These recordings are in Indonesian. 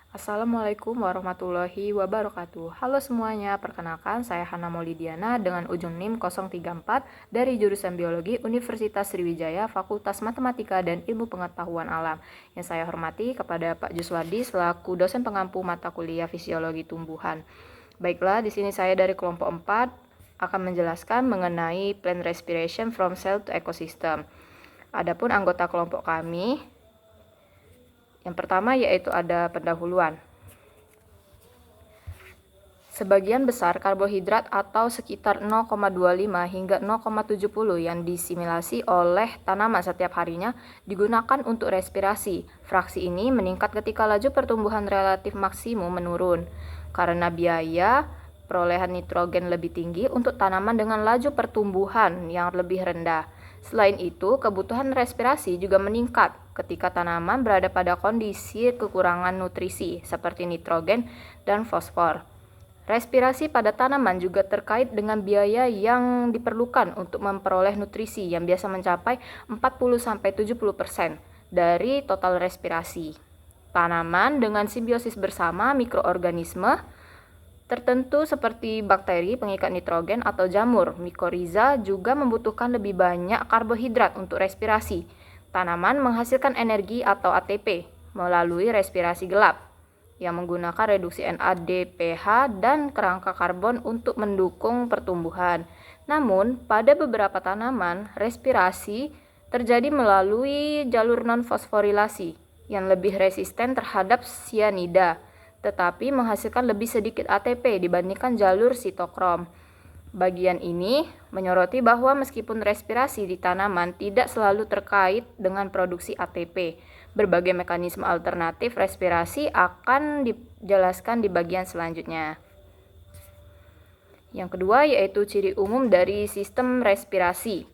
Assalamualaikum warahmatullahi wabarakatuh. Halo semuanya, perkenalkan saya Hana Maulidiana dengan ujung NIM 034 dari jurusan Biologi Universitas Sriwijaya, Fakultas Matematika dan Ilmu Pengetahuan Alam. Yang saya hormati kepada Pak Juswardi selaku dosen pengampu mata kuliah Fisiologi Tumbuhan. Baiklah, di sini saya dari kelompok 4 akan menjelaskan mengenai plant respiration from cell to ecosystem. Adapun anggota kelompok kami, yang pertama yaitu ada pendahuluan. Sebagian besar karbohidrat atau sekitar 0,25 hingga 0,70 yang disimilasi oleh tanaman setiap harinya digunakan untuk respirasi. Fraksi ini meningkat ketika laju pertumbuhan relatif maksimum menurun. Karena biaya perolehan nitrogen lebih tinggi untuk tanaman dengan laju pertumbuhan yang lebih rendah. Selain itu, kebutuhan respirasi juga meningkat ketika tanaman berada pada kondisi kekurangan nutrisi seperti nitrogen dan fosfor. Respirasi pada tanaman juga terkait dengan biaya yang diperlukan untuk memperoleh nutrisi yang biasa mencapai 40-70% dari total respirasi. Tanaman dengan simbiosis bersama mikroorganisme tertentu seperti bakteri pengikat nitrogen atau jamur mikoriza juga membutuhkan lebih banyak karbohidrat untuk respirasi. Tanaman menghasilkan energi atau ATP melalui respirasi gelap yang menggunakan reduksi NADPH dan kerangka karbon untuk mendukung pertumbuhan. Namun, pada beberapa tanaman, respirasi terjadi melalui jalur non-fosforilasi yang lebih resisten terhadap sianida, tetapi menghasilkan lebih sedikit ATP dibandingkan jalur sitokrom. Bagian ini menyoroti bahwa meskipun respirasi di tanaman tidak selalu terkait dengan produksi ATP, berbagai mekanisme alternatif respirasi akan dijelaskan di bagian selanjutnya. Yang kedua yaitu ciri umum dari sistem respirasi.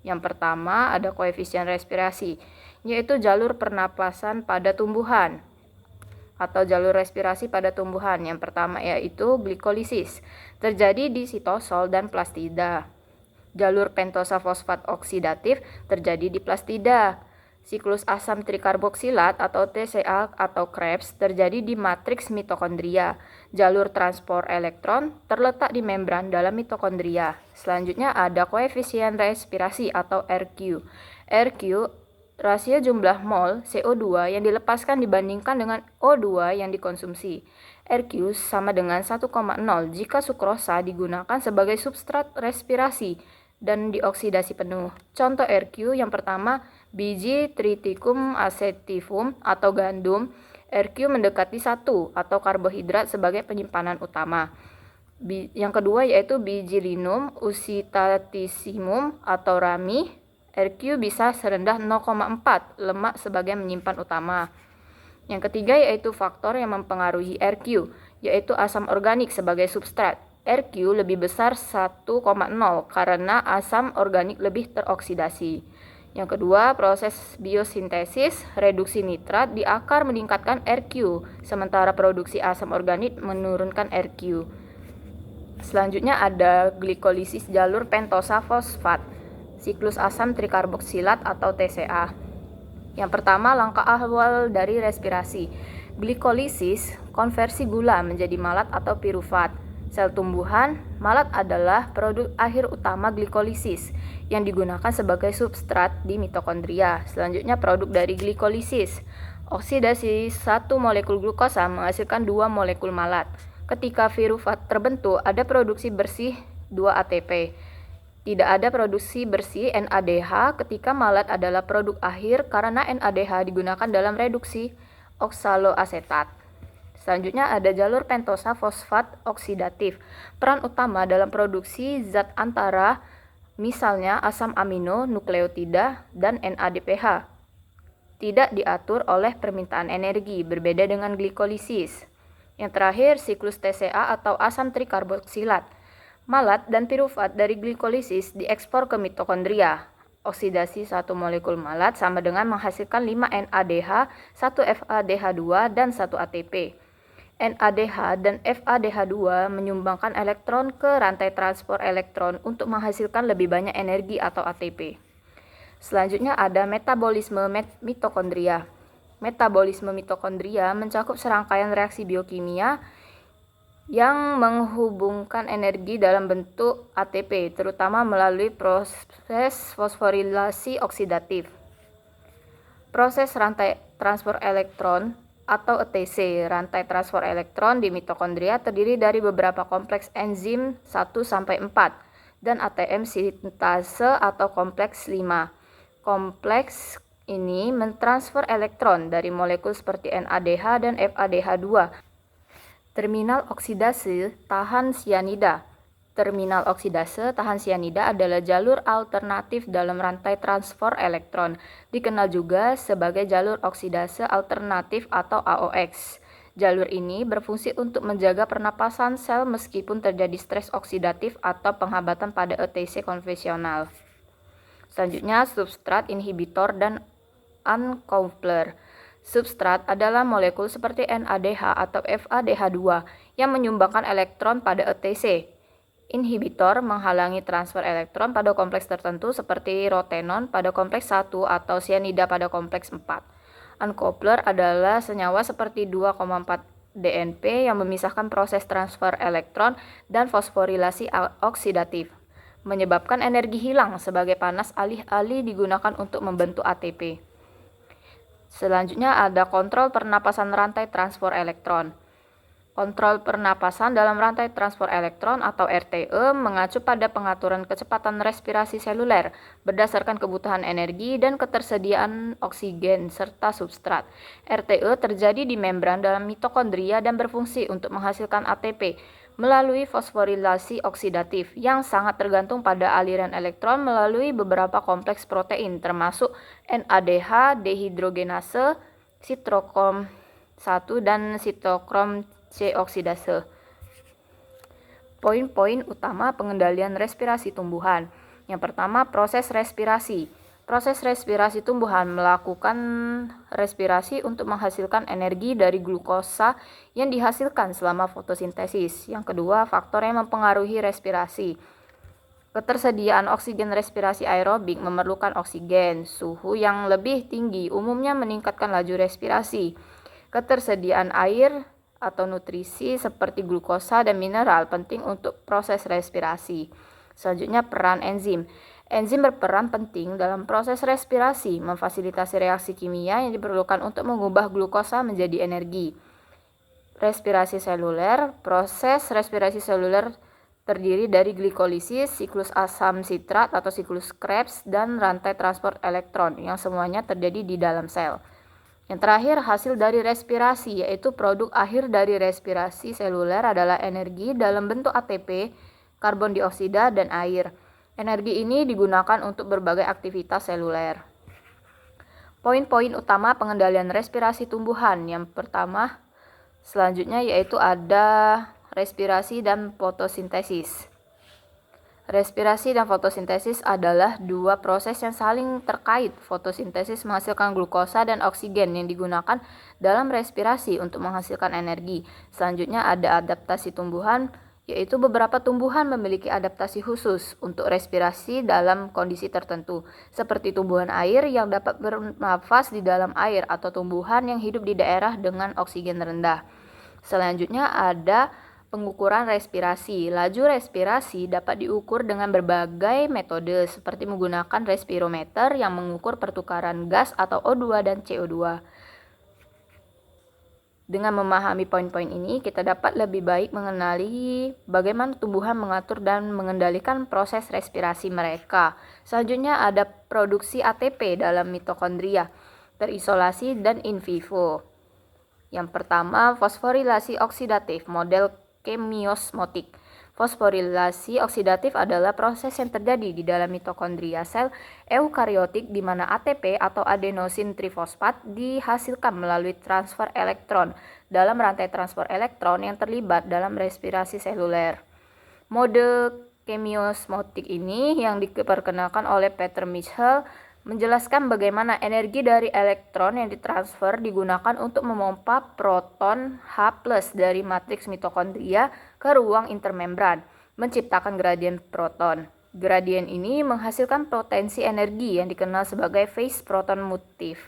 Yang pertama ada koefisien respirasi, yaitu jalur pernapasan pada tumbuhan atau jalur respirasi pada tumbuhan. Yang pertama yaitu glikolisis, terjadi di sitosol dan plastida. Jalur pentosa fosfat oksidatif terjadi di plastida. Siklus asam trikarboksilat atau TCA atau Krebs terjadi di matriks mitokondria. Jalur transport elektron terletak di membran dalam mitokondria. Selanjutnya ada koefisien respirasi atau RQ. RQ rasio jumlah mol CO2 yang dilepaskan dibandingkan dengan O2 yang dikonsumsi. RQ sama dengan 1,0 jika sukrosa digunakan sebagai substrat respirasi dan dioksidasi penuh. Contoh RQ yang pertama, biji Triticum acetifum atau gandum. RQ mendekati 1 atau karbohidrat sebagai penyimpanan utama. Yang kedua yaitu biji Linum usitatissimum atau rami. RQ bisa serendah 0,4 lemak sebagai menyimpan utama. Yang ketiga yaitu faktor yang mempengaruhi RQ, yaitu asam organik sebagai substrat. RQ lebih besar 1,0 karena asam organik lebih teroksidasi. Yang kedua, proses biosintesis reduksi nitrat di akar meningkatkan RQ, sementara produksi asam organik menurunkan RQ. Selanjutnya ada glikolisis jalur pentosa fosfat, siklus asam trikarboksilat atau TCA. Yang pertama, langkah awal dari respirasi. Glikolisis, konversi gula menjadi malat atau pirufat. Sel tumbuhan, malat adalah produk akhir utama glikolisis yang digunakan sebagai substrat di mitokondria. Selanjutnya produk dari glikolisis. Oksidasi satu molekul glukosa menghasilkan 2 molekul malat. Ketika pirufat terbentuk, ada produksi bersih 2 ATP. Tidak ada produksi bersih NADH ketika malat adalah produk akhir karena NADH digunakan dalam reduksi oksaloasetat. Selanjutnya ada jalur pentosa fosfat oksidatif. Peran utama dalam produksi zat antara misalnya asam amino, nukleotida, dan NADPH. Tidak diatur oleh permintaan energi, berbeda dengan glikolisis. Yang terakhir, siklus TCA atau asam trikarboksilat. Malat dan pirufat dari glikolisis diekspor ke mitokondria. Oksidasi satu molekul malat sama dengan menghasilkan 5 NADH, 1 FADH2, dan 1 ATP. NADH dan FADH2 menyumbangkan elektron ke rantai transport elektron untuk menghasilkan lebih banyak energi atau ATP. Selanjutnya ada metabolisme mitokondria. Metabolisme mitokondria mencakup serangkaian reaksi biokimia yang menghubungkan energi dalam bentuk ATP, terutama melalui proses fosforilasi oksidatif. Proses rantai transfer elektron atau ETC. Rantai transfer elektron di mitokondria terdiri dari beberapa kompleks enzim 1-4 dan ATM sintase atau kompleks 5. Kompleks ini mentransfer elektron dari molekul seperti NADH dan FADH2. Terminal oksidase tahan sianida. Terminal oksidase tahan sianida adalah jalur alternatif dalam rantai transfer elektron, dikenal juga sebagai jalur oksidase alternatif atau AOX. Jalur ini berfungsi untuk menjaga pernapasan sel meskipun terjadi stres oksidatif atau penghambatan pada ETC konvensional. Selanjutnya, substrat inhibitor dan uncoupler. Substrat adalah molekul seperti NADH atau FADH2 yang menyumbangkan elektron pada ETC. Inhibitor menghalangi transfer elektron pada kompleks tertentu seperti rotenon pada kompleks 1 atau sianida pada kompleks 4. Uncoupler adalah senyawa seperti 2,4 DNP yang memisahkan proses transfer elektron dan fosforilasi oksidatif, menyebabkan energi hilang sebagai panas alih-alih digunakan untuk membentuk ATP. Selanjutnya ada kontrol pernapasan rantai transfer elektron. Kontrol pernapasan dalam rantai transfer elektron atau RTE mengacu pada pengaturan kecepatan respirasi seluler berdasarkan kebutuhan energi dan ketersediaan oksigen serta substrat. RTE terjadi di membran dalam mitokondria dan berfungsi untuk menghasilkan ATP melalui fosforilasi oksidatif yang sangat tergantung pada aliran elektron melalui beberapa kompleks protein termasuk NADH dehidrogenase, sitokrom 1 dan sitokrom C oksidase. Poin-poin utama pengendalian respirasi tumbuhan. Yang pertama, proses respirasi. Proses respirasi tumbuhan melakukan respirasi untuk menghasilkan energi dari glukosa yang dihasilkan selama fotosintesis. Yang kedua, faktor yang mempengaruhi respirasi. Ketersediaan oksigen respirasi aerobik memerlukan oksigen. Suhu yang lebih tinggi umumnya meningkatkan laju respirasi. Ketersediaan air atau nutrisi seperti glukosa dan mineral penting untuk proses respirasi. Selanjutnya, peran enzim. Enzim berperan penting dalam proses respirasi, memfasilitasi reaksi kimia yang diperlukan untuk mengubah glukosa menjadi energi. Respirasi seluler. Proses respirasi seluler terdiri dari glikolisis, siklus asam sitrat atau siklus Krebs, dan rantai transport elektron yang semuanya terjadi di dalam sel. Yang terakhir, hasil dari respirasi, yaitu produk akhir dari respirasi seluler adalah energi dalam bentuk ATP, karbon dioksida, dan air. Energi ini digunakan untuk berbagai aktivitas seluler. Poin-poin utama pengendalian respirasi tumbuhan. Yang pertama, selanjutnya yaitu ada respirasi dan fotosintesis. Respirasi dan fotosintesis adalah dua proses yang saling terkait. Fotosintesis menghasilkan glukosa dan oksigen yang digunakan dalam respirasi untuk menghasilkan energi. Selanjutnya ada adaptasi tumbuhan, yaitu beberapa tumbuhan memiliki adaptasi khusus untuk respirasi dalam kondisi tertentu, seperti tumbuhan air yang dapat bernafas di dalam air atau tumbuhan yang hidup di daerah dengan oksigen rendah. Selanjutnya ada pengukuran respirasi. Laju respirasi dapat diukur dengan berbagai metode seperti menggunakan respirometer yang mengukur pertukaran gas atau O2 dan CO2. Dengan memahami poin-poin ini, kita dapat lebih baik mengenali bagaimana tumbuhan mengatur dan mengendalikan proses respirasi mereka. Selanjutnya ada produksi ATP dalam mitokondria, terisolasi dan in vivo. Yang pertama, fosforilasi oksidatif, model kemiosmotik. Fosforilasi oksidatif adalah proses yang terjadi di dalam mitokondria sel eukariotik di mana ATP atau adenosin trifosfat dihasilkan melalui transfer elektron dalam rantai transfer elektron yang terlibat dalam respirasi seluler. Mode kemiosmotik ini yang diperkenalkan oleh Peter Mitchell menjelaskan bagaimana energi dari elektron yang ditransfer digunakan untuk memompa proton H+ dari matriks mitokondria ke ruang intermembran, menciptakan gradien proton. Gradien ini menghasilkan potensi energi yang dikenal sebagai phase proton motif.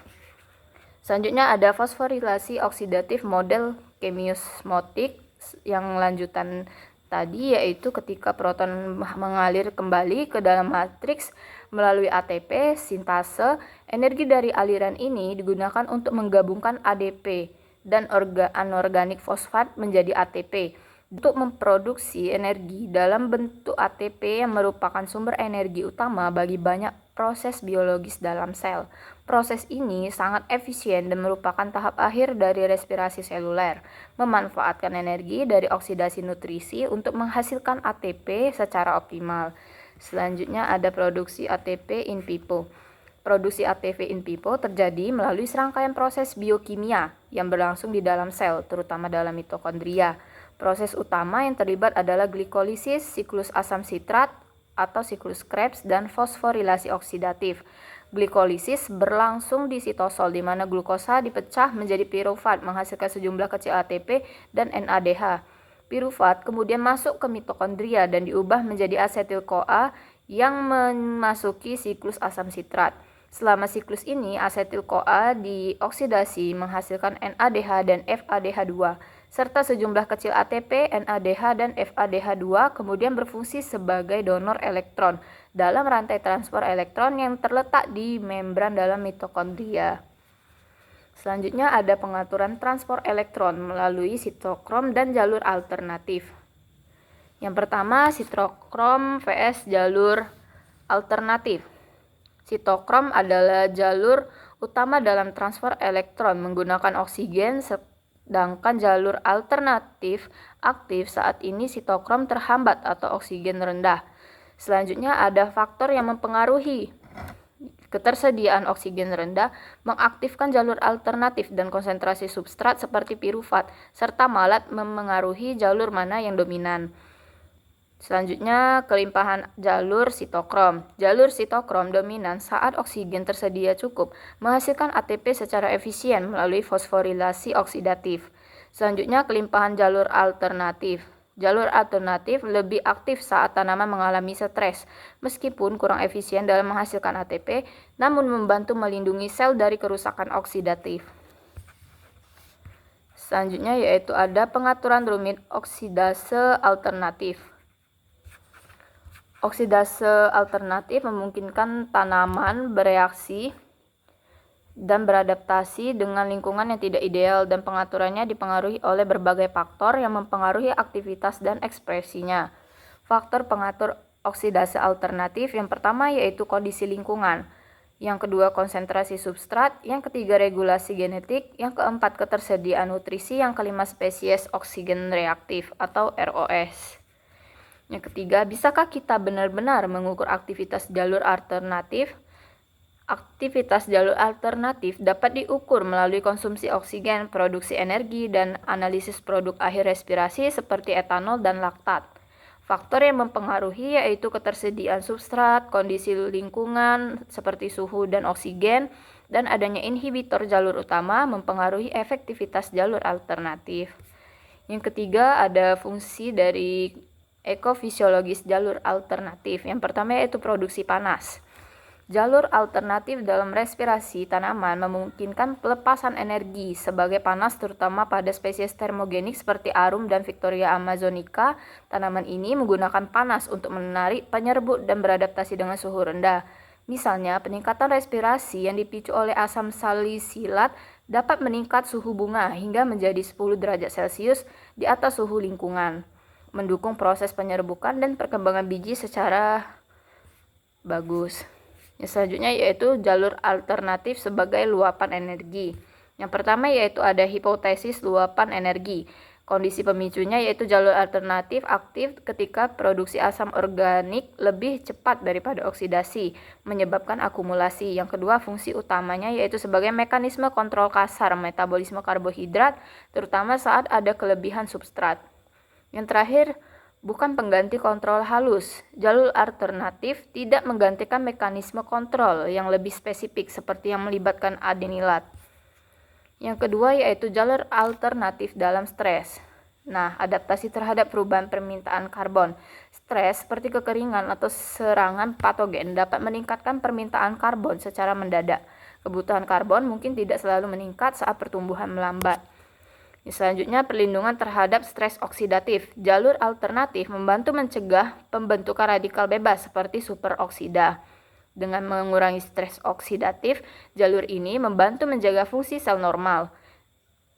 Selanjutnya ada fosforilasi oksidatif model chemiosmotik yang lanjutan tadi, yaitu ketika proton mengalir kembali ke dalam matriks melalui ATP sintase, energi dari aliran ini digunakan untuk menggabungkan ADP dan anorganik fosfat menjadi ATP untuk memproduksi energi dalam bentuk ATP yang merupakan sumber energi utama bagi banyak proses biologis dalam sel. Proses ini sangat efisien dan merupakan tahap akhir dari respirasi seluler, memanfaatkan energi dari oksidasi nutrisi untuk menghasilkan ATP secara optimal. Selanjutnya ada produksi ATP in vivo. Produksi ATP in vivo terjadi melalui serangkaian proses biokimia yang berlangsung di dalam sel, terutama dalam mitokondria. Proses utama yang terlibat adalah glikolisis, siklus asam sitrat atau siklus Krebs, dan fosforilasi oksidatif. Glikolisis berlangsung di sitosol di mana glukosa dipecah menjadi pirufat menghasilkan sejumlah kecil ATP dan NADH. Pirufat kemudian masuk ke mitokondria dan diubah menjadi asetil-CoA yang memasuki siklus asam sitrat. Selama siklus ini, asetil-CoA dioksidasi menghasilkan NADH dan FADH2, serta sejumlah kecil ATP, NADH, dan FADH2 kemudian berfungsi sebagai donor elektron dalam rantai transport elektron yang terletak di membran dalam mitokondria. Selanjutnya ada pengaturan transport elektron melalui sitokrom dan jalur alternatif. Yang pertama, sitokrom vs jalur alternatif. Sitokrom adalah jalur utama dalam transfer elektron menggunakan oksigen, sedangkan jalur alternatif aktif saat ini sitokrom terhambat atau oksigen rendah. Selanjutnya ada faktor yang mempengaruhi ketersediaan oksigen rendah, mengaktifkan jalur alternatif dan konsentrasi substrat seperti pirufat, serta malat memengaruhi jalur mana yang dominan. Selanjutnya, kelimpahan jalur sitokrom. Jalur sitokrom dominan saat oksigen tersedia cukup, menghasilkan ATP secara efisien melalui fosforilasi oksidatif. Selanjutnya, kelimpahan jalur alternatif. Jalur alternatif lebih aktif saat tanaman mengalami stres, meskipun kurang efisien dalam menghasilkan ATP, namun membantu melindungi sel dari kerusakan oksidatif. Selanjutnya yaitu ada pengaturan rumit oksidase alternatif. Oksidase alternatif memungkinkan tanaman bereaksi dan beradaptasi dengan lingkungan yang tidak ideal, dan pengaturannya dipengaruhi oleh berbagai faktor yang mempengaruhi aktivitas dan ekspresinya. Faktor pengatur oksidase alternatif yang pertama yaitu kondisi lingkungan, yang kedua konsentrasi substrat, yang ketiga regulasi genetik, yang keempat ketersediaan nutrisi, yang kelima spesies oksigen reaktif atau ROS. Yang ketiga, bisakah kita benar-benar mengukur aktivitas jalur alternatif? Aktivitas jalur alternatif dapat diukur melalui konsumsi oksigen, produksi energi, dan analisis produk akhir respirasi seperti etanol dan laktat. Faktor yang mempengaruhi yaitu ketersediaan substrat, kondisi lingkungan seperti suhu dan oksigen, dan adanya inhibitor jalur utama mempengaruhi efektivitas jalur alternatif. Yang ketiga, ada fungsi dari ekofisiologis jalur alternatif. Yang pertama yaitu produksi panas. Jalur alternatif dalam respirasi tanaman memungkinkan pelepasan energi sebagai panas terutama pada spesies termogenik seperti arum dan Victoria amazonica. Tanaman ini menggunakan panas untuk menarik, penyerbuk, dan beradaptasi dengan suhu rendah. Misalnya, peningkatan respirasi yang dipicu oleh asam salisilat dapat meningkat suhu bunga hingga menjadi 10 derajat Celcius di atas suhu lingkungan, mendukung proses penyerbukan dan perkembangan biji secara bagus. Yang selanjutnya yaitu jalur alternatif sebagai luapan energi. Yang pertama yaitu ada hipotesis luapan energi. Kondisi pemicunya yaitu jalur alternatif aktif ketika produksi asam organik lebih cepat daripada oksidasi, menyebabkan akumulasi. Yang kedua, fungsi utamanya yaitu sebagai mekanisme kontrol kasar metabolisme karbohidrat, terutama saat ada kelebihan substrat. Yang terakhir, bukan pengganti kontrol halus. Jalur alternatif tidak menggantikan mekanisme kontrol yang lebih spesifik seperti yang melibatkan adenilat. Yang kedua yaitu jalur alternatif dalam stres. Nah, adaptasi terhadap perubahan permintaan karbon. Stres seperti kekeringan atau serangan patogen dapat meningkatkan permintaan karbon secara mendadak. Kebutuhan karbon mungkin tidak selalu meningkat saat pertumbuhan melambat. Selanjutnya, perlindungan terhadap stres oksidatif. Jalur alternatif membantu mencegah pembentukan radikal bebas seperti superoksida. Dengan mengurangi stres oksidatif, jalur ini membantu menjaga fungsi sel normal.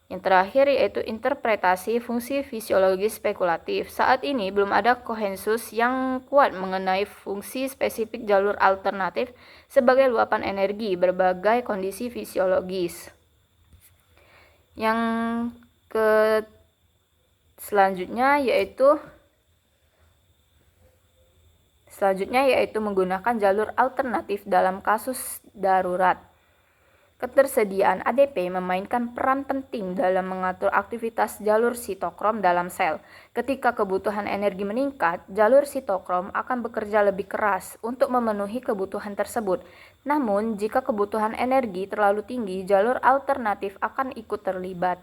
Yang terakhir yaitu interpretasi fungsi fisiologis spekulatif. Saat ini belum ada konsensus yang kuat mengenai fungsi spesifik jalur alternatif sebagai luapan energi berbagai kondisi fisiologis. Yang selanjutnya yaitu menggunakan jalur alternatif dalam kasus darurat. Ketersediaan ADP memainkan peran penting dalam mengatur aktivitas jalur sitokrom dalam sel. Ketika kebutuhan energi meningkat, jalur sitokrom akan bekerja lebih keras untuk memenuhi kebutuhan tersebut. Namun, jika kebutuhan energi terlalu tinggi, jalur alternatif akan ikut terlibat.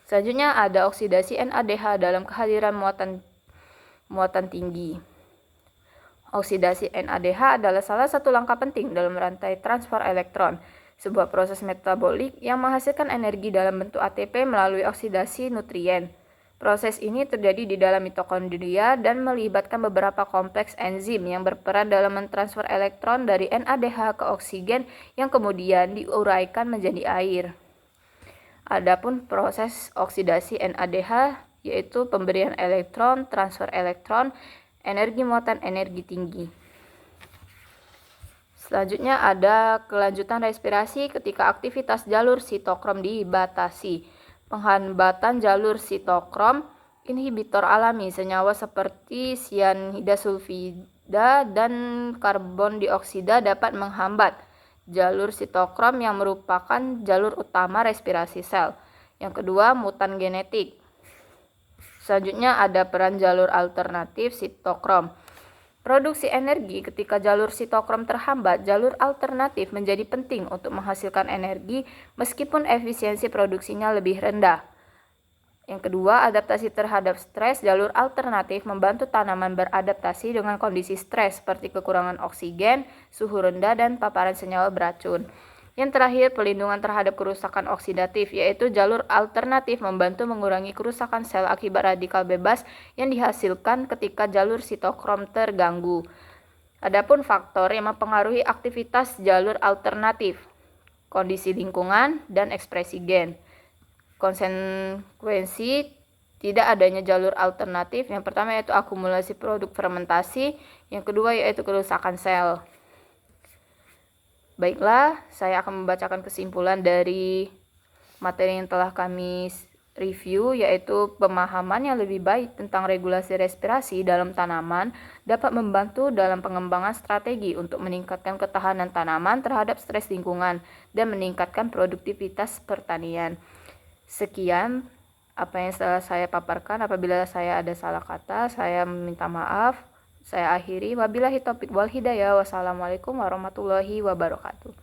Selanjutnya ada oksidasi NADH dalam kehadiran muatan tinggi. Oksidasi NADH adalah salah satu langkah penting dalam rantai transfer elektron, sebuah proses metabolik yang menghasilkan energi dalam bentuk ATP melalui oksidasi nutrien. Proses ini terjadi di dalam mitokondria dan melibatkan beberapa kompleks enzim yang berperan dalam mentransfer elektron dari NADH ke oksigen yang kemudian diuraikan menjadi air. Adapun proses oksidasi NADH yaitu pemberian elektron, transfer elektron, energi muatan, energi tinggi. Selanjutnya ada kelanjutan respirasi ketika aktivitas jalur sitokrom dibatasi. Penghambatan jalur sitokrom, inhibitor alami senyawa seperti sianida sulfida dan karbon dioksida dapat menghambat jalur sitokrom yang merupakan jalur utama respirasi sel. Yang kedua, mutan genetik. Selanjutnya ada peran jalur alternatif sitokrom. Produksi energi ketika jalur sitokrom terhambat, jalur alternatif menjadi penting untuk menghasilkan energi meskipun efisiensi produksinya lebih rendah. Yang kedua, adaptasi terhadap stres. Jalur alternatif membantu tanaman beradaptasi dengan kondisi stres seperti kekurangan oksigen, suhu rendah, dan paparan senyawa beracun. Yang terakhir, pelindungan terhadap kerusakan oksidatif, yaitu jalur alternatif membantu mengurangi kerusakan sel akibat radikal bebas yang dihasilkan ketika jalur sitokrom terganggu. Adapun faktor yang mempengaruhi aktivitas jalur alternatif, kondisi lingkungan, dan ekspresi gen. Konsekuensi tidak adanya jalur alternatif, yang pertama yaitu akumulasi produk fermentasi, yang kedua yaitu kerusakan sel. Baiklah, saya akan membacakan kesimpulan dari materi yang telah kami review, yaitu pemahaman yang lebih baik tentang regulasi respirasi dalam tanaman dapat membantu dalam pengembangan strategi untuk meningkatkan ketahanan tanaman terhadap stres lingkungan dan meningkatkan produktivitas pertanian. Sekian apa yang telah saya paparkan. Apabila saya ada salah kata, saya meminta maaf. Saya akhiri. Wabillahi taufiq wal hidayah. Wassalamualaikum warahmatullahi wabarakatuh.